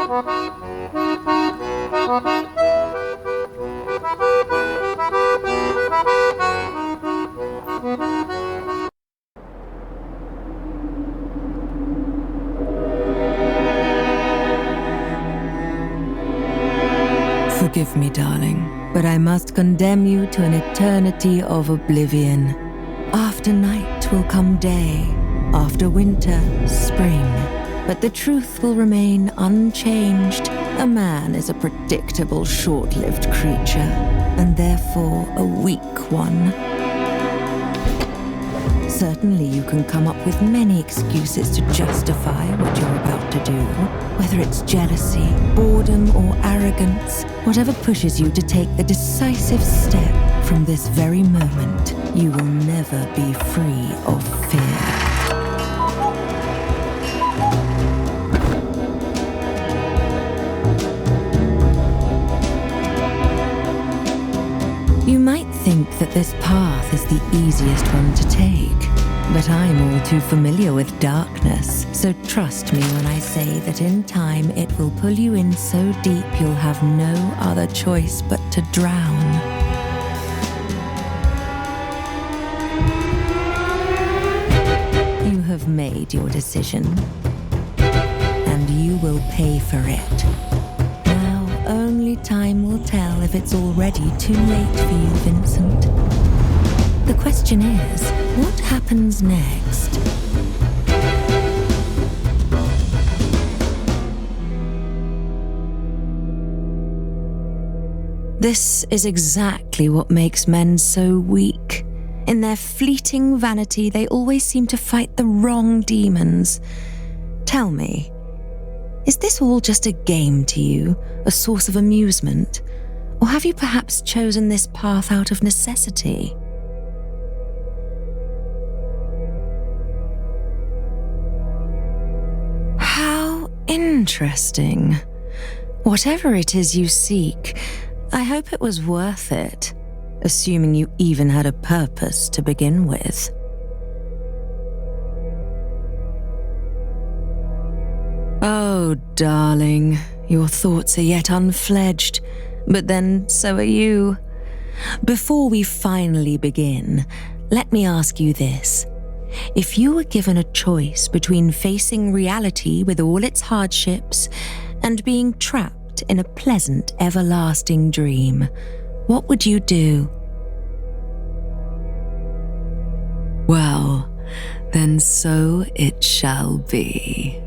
Forgive me, darling, but I must condemn you to an eternity of oblivion. After night will come day, after winter, spring. But the truth will remain unchanged. A man is a predictable, short-lived creature, and therefore a weak one. Certainly you can come up with many excuses to justify what you're about to do, whether it's jealousy, boredom, or arrogance. Whatever pushes you to take the decisive step from this very moment, you will never be free of fear. You might think that this path is the easiest one to take, but I'm all too familiar with darkness, so trust me when I say that in time it will pull you in so deep you'll have no other choice but to drown. You have made your decision, and you will pay for it. Only time will tell if it's already too late for you, Vincent. The question is, what happens next? This is exactly what makes men so weak. In their fleeting vanity, they always seem to fight the wrong demons. Tell me, is this all just a game to you, a source of amusement? Or have you perhaps chosen this path out of necessity? How interesting. Whatever it is you seek, I hope it was worth it, assuming you even had a purpose to begin with. Oh, darling, your thoughts are yet unfledged, but then so are you. Before we finally begin, let me ask you this. If you were given a choice between facing reality with all its hardships and being trapped in a pleasant, everlasting dream, what would you do? Well, then so it shall be.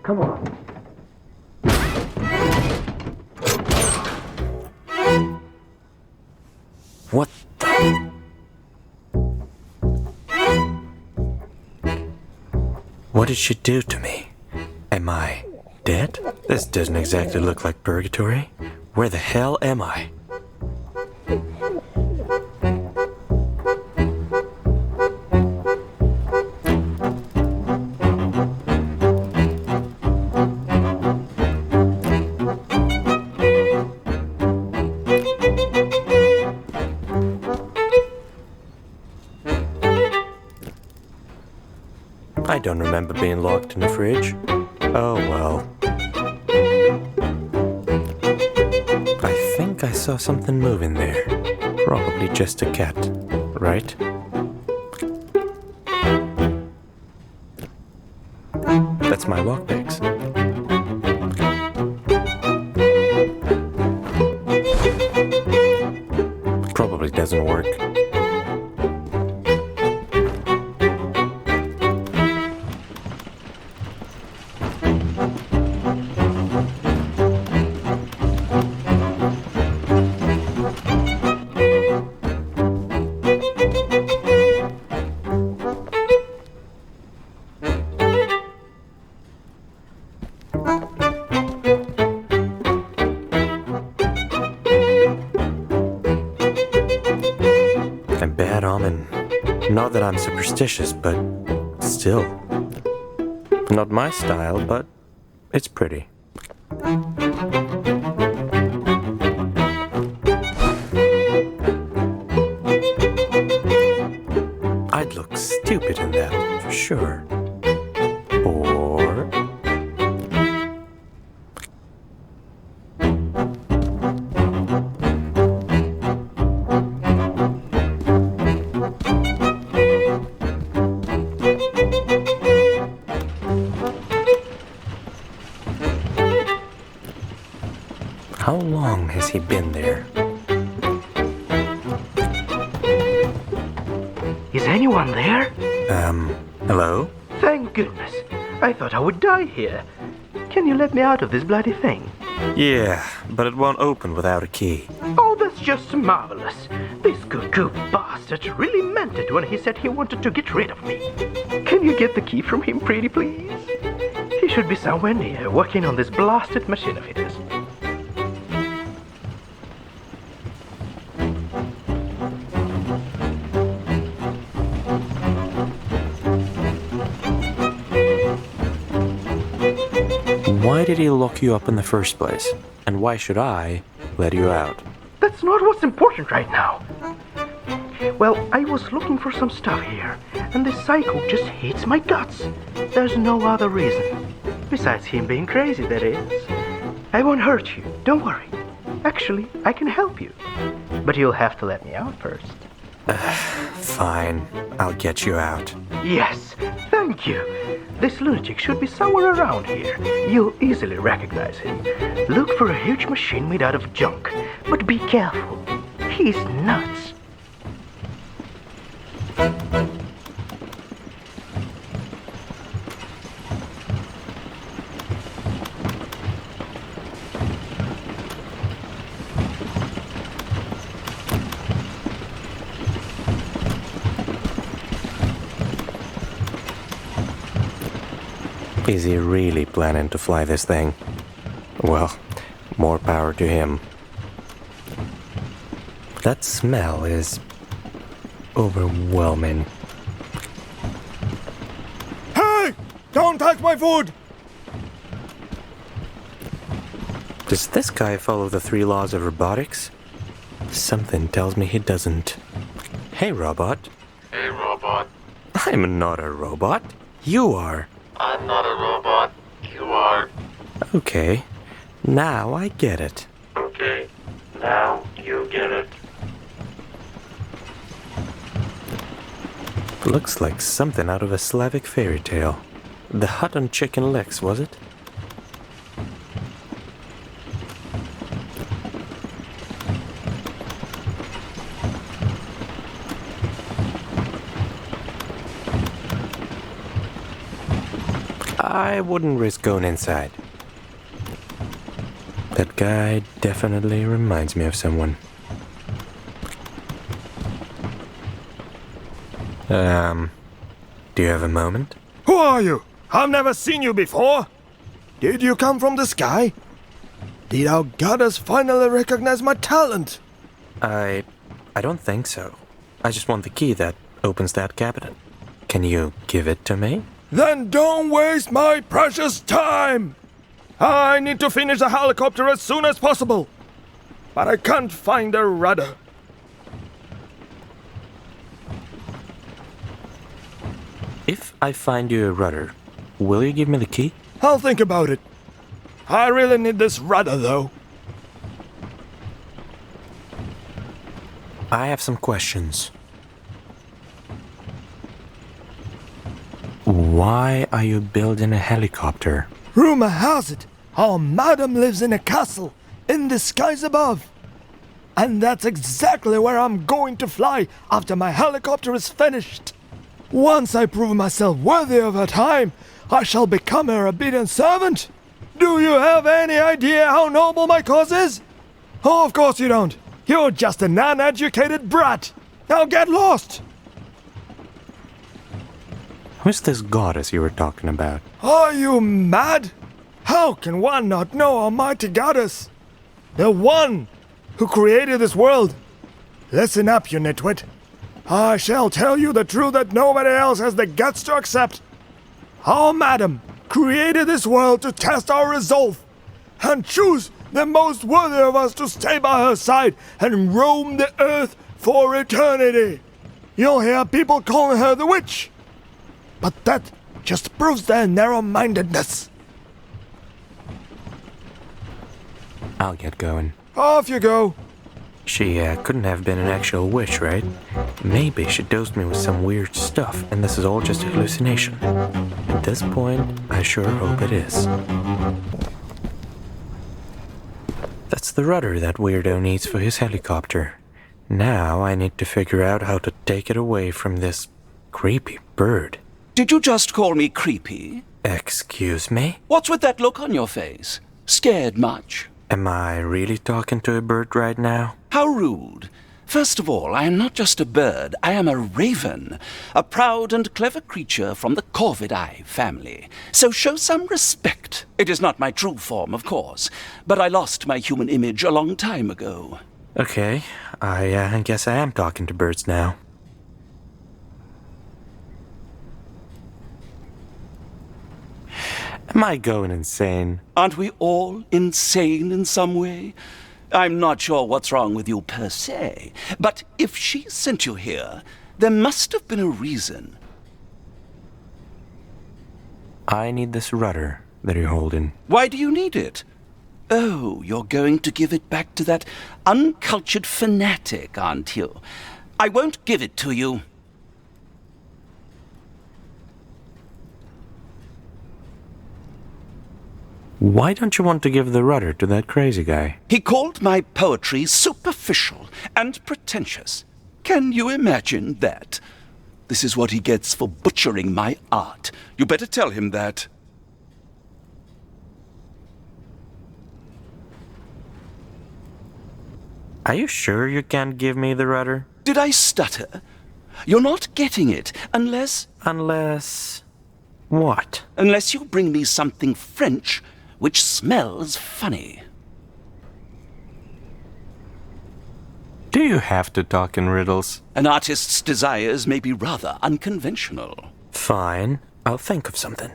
Come on. What the? What did she do to me? Am I dead? This doesn't exactly look like purgatory. Where the hell am I? I don't remember being locked in the fridge. Oh well. I think I saw something moving there. Probably just a cat, right? That's my lockpicks. Probably doesn't work. A bad omen. Not that I'm superstitious, but still. Not my style, but it's pretty. I'd look stupid in that, for sure. Or... How long has he been there? Is anyone there? Hello? Thank goodness. I thought I would die here. Can you let me out of this bloody thing? Yeah, but it won't open without a key. Oh, that's just marvelous. This cuckoo bastard really meant it when he said he wanted to get rid of me. Can you get the key from him, pretty please? He should be somewhere near, working on this blasted machine of his. Why did he lock you up in the first place? And why should I let you out? That's not what's important right now. Well, I was looking for some stuff here, and this psycho just hates my guts. There's no other reason. Besides him being crazy, that is. I won't hurt you, don't worry. Actually, I can help you. But you'll have to let me out first. Fine, I'll get you out. Yes, thank you. This lunatic should be somewhere around here. You'll easily recognize him. Look for a huge machine made out of junk, but be careful. He's nuts. Is he really planning to fly this thing? Well, more power to him. That smell is overwhelming. Hey! Don't touch my food! Does this guy follow the 3 laws of robotics? Something tells me he doesn't. Hey, robot. Hey, robot. I'm not a robot. You are. I'm not a robot. You are. Okay, now I get it. Okay, now you get it. Looks like something out of a Slavic fairy tale. The hut on chicken legs, was it? I wouldn't risk going inside. That guy definitely reminds me of someone. Do you have a moment? Who are you? I've never seen you before. Did you come from the sky? Did our goddess finally recognize my talent? I don't think so. I just want the key that opens that cabinet. Can you give it to me? Then don't waste my precious time! I need to finish the helicopter as soon as possible. But I can't find a rudder. If I find you a rudder, will you give me the key? I'll think about it. I really need this rudder, though. I have some questions. Why are you building a helicopter? Rumor has it, our madam lives in a castle in the skies above. And that's exactly where I'm going to fly after my helicopter is finished. Once I prove myself worthy of her time, I shall become her obedient servant. Do you have any idea how noble my cause is? Oh, of course you don't. You're just an uneducated brat. Now get lost. Who's this goddess you were talking about? Are you mad? How can one not know Almighty Goddess? The one who created this world. Listen up, you nitwit. I shall tell you the truth that nobody else has the guts to accept. Our madam created this world to test our resolve and choose the most worthy of us to stay by her side and roam the earth for eternity. You'll hear people calling her the witch, but that just proves their narrow-mindedness. I'll get going. Off you go. She couldn't have been an actual witch, right? Maybe she dosed me with some weird stuff, and this is all just a hallucination. At this point, I sure hope it is. That's the rudder that weirdo needs for his helicopter. Now I need to figure out how to take it away from this creepy bird. Did you just call me creepy? Excuse me? What's with that look on your face? Scared much? Am I really talking to a bird right now? How rude. First of all, I am not just a bird, I am a raven, a proud and clever creature from the Corvidae family. So show some respect. It is not my true form, of course, but I lost my human image a long time ago. Okay, I guess I am talking to birds now. Am I going insane? Aren't we all insane in some way? I'm not sure what's wrong with you per se, but if she sent you here, there must have been a reason. I need this rudder that you're holding. Why do you need it? Oh, you're going to give it back to that uncultured fanatic, aren't you? I won't give it to you. Why don't you want to give the rudder to that crazy guy? He called my poetry superficial and pretentious. Can you imagine that? This is what he gets for butchering my art. You better tell him that. Are you sure you can't give me the rudder? Did I stutter? You're not getting it unless... Unless... what? Unless you bring me something French which smells funny. Do you have to talk in riddles? An artist's desires may be rather unconventional. Fine, I'll think of something.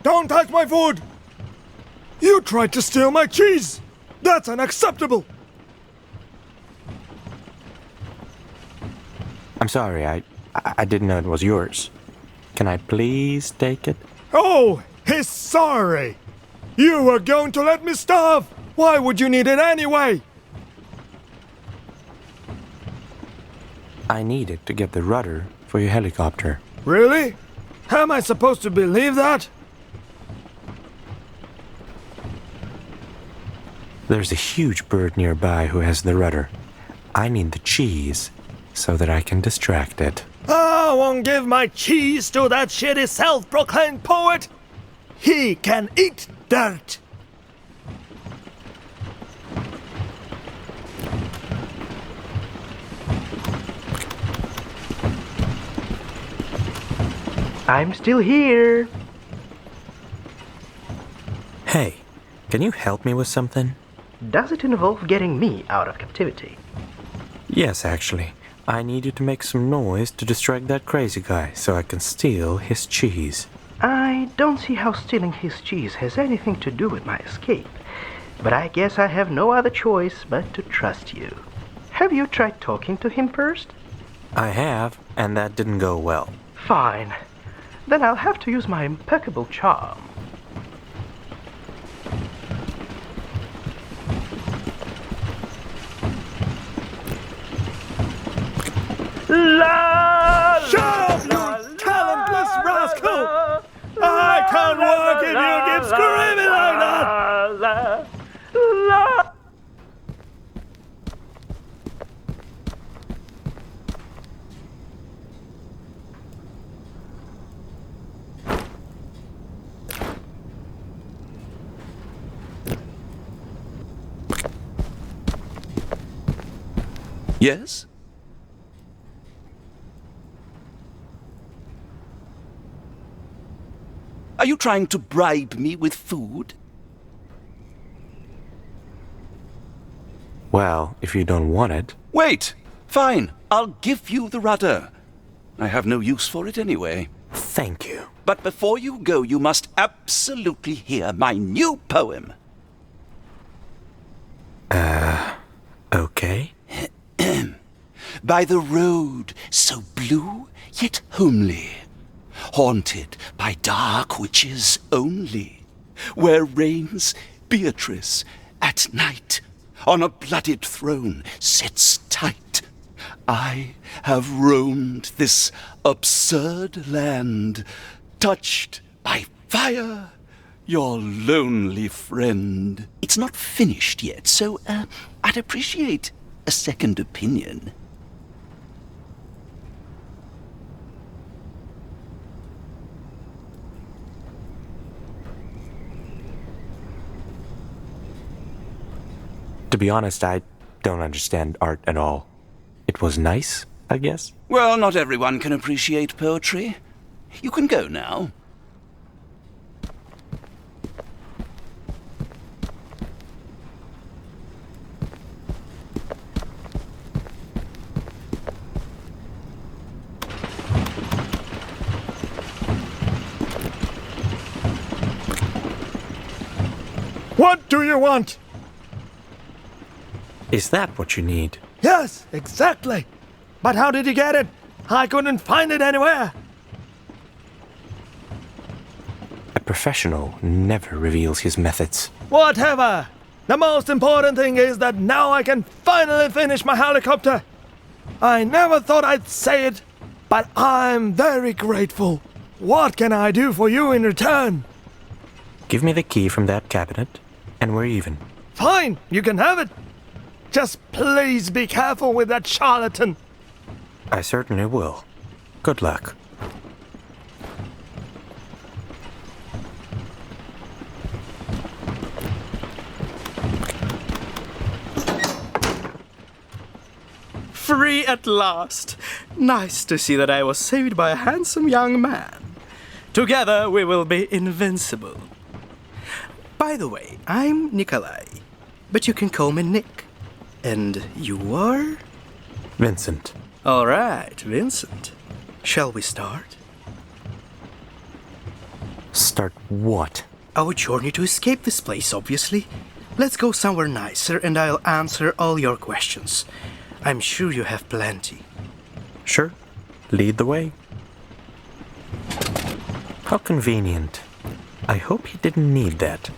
Don't touch my food! You tried to steal my cheese! That's unacceptable! I'm sorry, I didn't know it was yours. Can I please take it? Oh, he's sorry! You were going to let me starve! Why would you need it anyway? I need it to get the rudder for your helicopter. Really? Am I supposed to believe that? There's a huge bird nearby who has the rudder. I need the cheese so that I can distract it. I won't give my cheese to that shitty self-proclaimed poet! He can eat dirt! I'm still here. Hey, can you help me with something? Does it involve getting me out of captivity? Yes, actually. I need you to make some noise to distract that crazy guy so I can steal his cheese. I don't see how stealing his cheese has anything to do with my escape, but I guess I have no other choice but to trust you. Have you tried talking to him first? I have, and that didn't go well. Fine. Then I'll have to use my impeccable charm. La, Shut up, you talentless rascal! I can't work if you keep screaming like that! la. Yes? Are you trying to bribe me with food? Well, if you don't want it. Wait! Fine, I'll give you the rudder. I have no use for it anyway. Thank you. But before you go, you must absolutely hear my new poem. Okay. By the road so blue yet homely, haunted by dark witches only, where reigns Beatrice at night, on a blooded throne sits tight. I have roamed this absurd land, touched by fire, your lonely friend. It's not finished yet, so I'd appreciate a second opinion. To be honest, I don't understand art at all. It was nice, I guess. Well, not everyone can appreciate poetry. You can go now. What do you want? Is that what you need? Yes, exactly. But how did you get it? I couldn't find it anywhere. A professional never reveals his methods. Whatever. The most important thing is that now I can finally finish my helicopter. I never thought I'd say it, but I'm very grateful. What can I do for you in return? Give me the key from that cabinet, and we're even. Fine, you can have it. Just please be careful with that charlatan. I certainly will. Good luck. Free at last. Nice to see that I was saved by a handsome young man. Together we will be invincible. By the way, I'm Nikolai, but you can call me Nick. And you are? Vincent. All right, Vincent. Shall we start? Start what? Our journey to escape this place, obviously. Let's go somewhere nicer and I'll answer all your questions. I'm sure you have plenty. Sure. Lead the way. How convenient. I hope he didn't need that.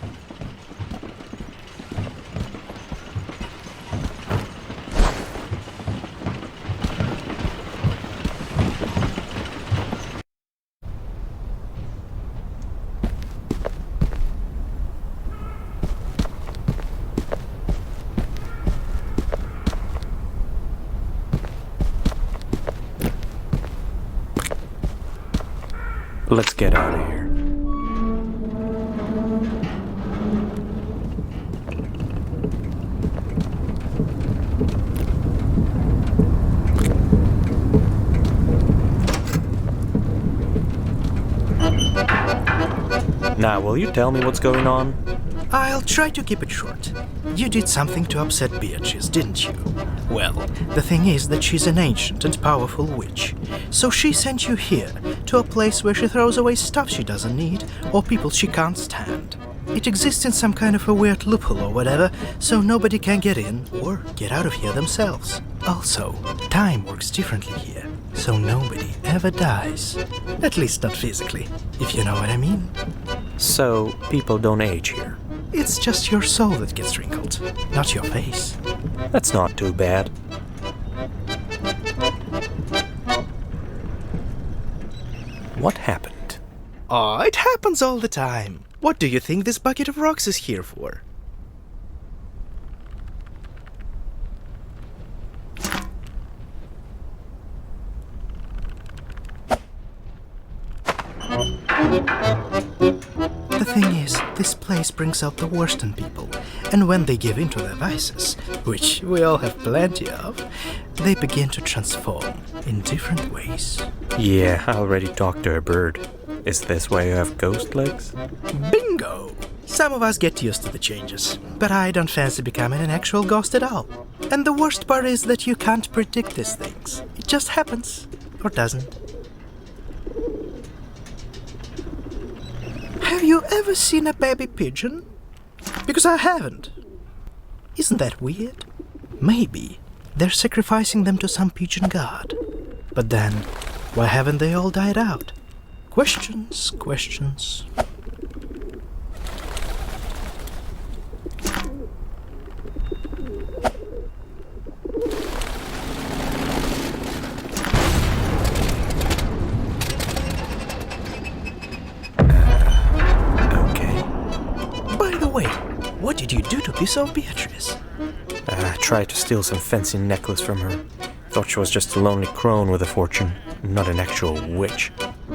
Let's get out of here. Now, will you tell me what's going on? I'll try to keep it short. You did something to upset Beatrice, didn't you? Well, the thing is that she's an ancient and powerful witch. So she sent you here, to a place where she throws away stuff she doesn't need, or people she can't stand. It exists in some kind of a weird loophole or whatever, so nobody can get in or get out of here themselves. Also, time works differently here, so nobody ever dies. At least not physically, if you know what I mean. So, people don't age here. It's just your soul that gets wrinkled, not your face. That's not too bad. What happened? Oh, it happens all the time. What do you think this bucket of rocks is here for? The thing is, this place brings out the worst in people, and when they give in to their vices, which we all have plenty of, they begin to transform in different ways. Yeah, I already talked to a bird. Is this why you have ghost legs? Bingo! Some of us get used to the changes, but I don't fancy becoming an actual ghost at all. And the worst part is that you can't predict these things. It just happens, or doesn't. Have you ever seen a baby pigeon? Because I haven't. Isn't that weird? Maybe they're sacrificing them to some pigeon god. But then, why haven't they all died out? Questions, questions. What did you do to piss off Beatrice? I tried to steal some fancy necklace from her. Thought she was just a lonely crone with a fortune, not an actual witch.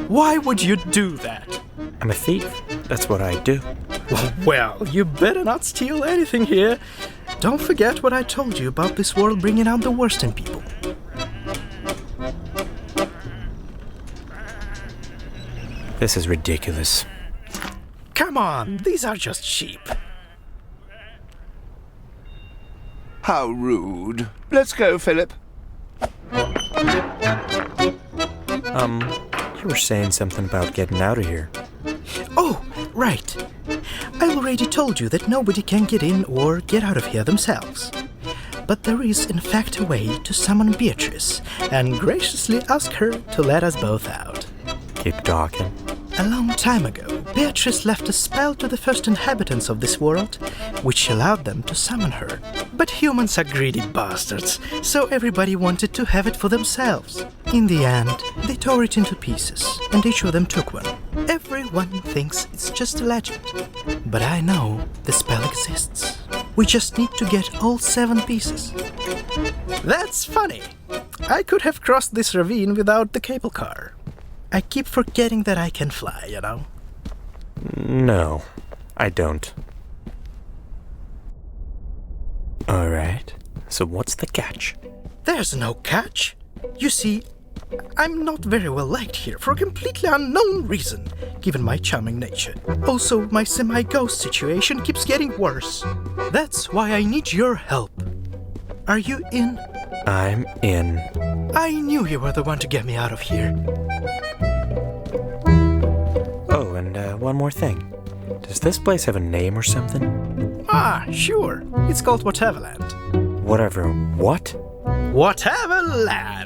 Why would you do that? I'm a thief. That's what I do. Well, you better not steal anything here. Don't forget what I told you about this world bringing out the worst in people. This is ridiculous. Come on, these are just sheep. How rude. Let's go, Philip. You were saying something about getting out of here. Oh, right. I already told you that nobody can get in or get out of here themselves. But there is in fact a way to summon Beatrice and graciously ask her to let us both out. Keep talking. A long time ago, Beatrice left a spell to the first inhabitants of this world, which allowed them to summon her. But humans are greedy bastards, so everybody wanted to have it for themselves. In the end, they tore it into pieces, and each of them took one. Everyone thinks it's just a legend. But I know the spell exists. We just need to get all 7 pieces. That's funny. I could have crossed this ravine without the cable car. I keep forgetting that I can fly, you know? No, I don't. Alright, so what's the catch? There's no catch. You see, I'm not very well liked here for a completely unknown reason, given my charming nature. Also, my semi-ghost situation keeps getting worse. That's why I need your help. Are you in? I'm in. I knew you were the one to get me out of here. Oh, and one more thing. Does this place have a name or something? Ah, sure. It's called Whateverland. Whatever. What? Whateverland!